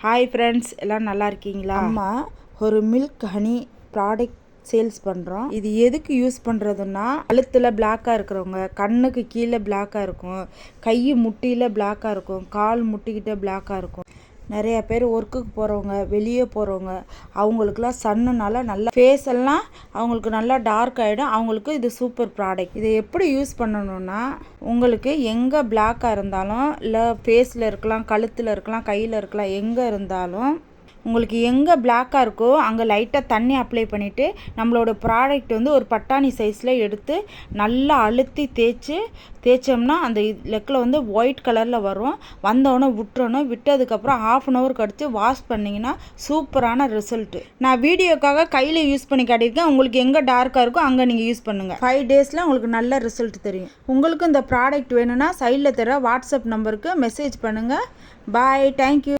Hi friends, எல்லாம் நல்லா இருக்கீங்களா? அம்மா ஒரு மில்க் ஹனி ப்ராடக்ட் சேல்ஸ் பண்ணுறோம். இது எதுக்கு யூஸ் பண்ணுறதுன்னா, கழுத்தில் பிளாக்காக இருக்கிறவங்க, கண்ணுக்கு கீழே பிளாக்காக இருக்கும், கை முட்டியில் பிளாக்காக இருக்கும், கால் முட்டிக்கிட்ட பிளாக்காக இருக்கும், நிறைய பேர் ஒர்க்குக்கு போகிறவங்க, வெளியே போகிறவங்க, அவங்களுக்குலாம் சன்னுனால நல்லா ஃபேஸ் எல்லாம் அவங்களுக்கு நல்லா டார்க் ஆகிடும். அவங்களுக்கு இது சூப்பர் ப்ராடக்ட். இதை எப்படி யூஸ் பண்ணணும்னா, உங்களுக்கு எங்கே பிளாக்காக இருந்தாலும், இல்லை ஃபேஸில் இருக்கலாம், கழுத்தில் இருக்கலாம், கையில் இருக்கலாம், எங்கே இருந்தாலும் உங்களுக்கு எங்கே பிளாக்காக இருக்கோ அங்கே லைட்டாக தண்ணி அப்ளை பண்ணிவிட்டு நம்மளோட ப்ராடக்ட் வந்து ஒரு பட்டாணி சைஸில் எடுத்து நல்லா அழுத்தி தேய்ச்சோம்னா அந்த லெக்கில் வந்து ஒயிட் கலரில் வரும். வந்தோடனே விட்டுறணும். விட்டதுக்கப்புறம் 1/2 hour கழித்து வாஷ் பண்ணிங்கன்னா சூப்பரான ரிசல்ட்டு. நான் வீடியோக்காக கையில் யூஸ் பண்ணி காட்டியிருக்கேன். உங்களுக்கு எங்கே டார்க்காக இருக்கோ அங்கே நீங்கள் யூஸ் பண்ணுங்கள். 5 daysல உங்களுக்கு நல்ல ரிசல்ட் தெரியும். உங்களுக்கு இந்த ப்ராடக்ட் வேணும்னா சைடில் தர வாட்ஸ்அப் நம்பருக்கு மெசேஜ் பண்ணுங்கள். பாய், தேங்க்யூ.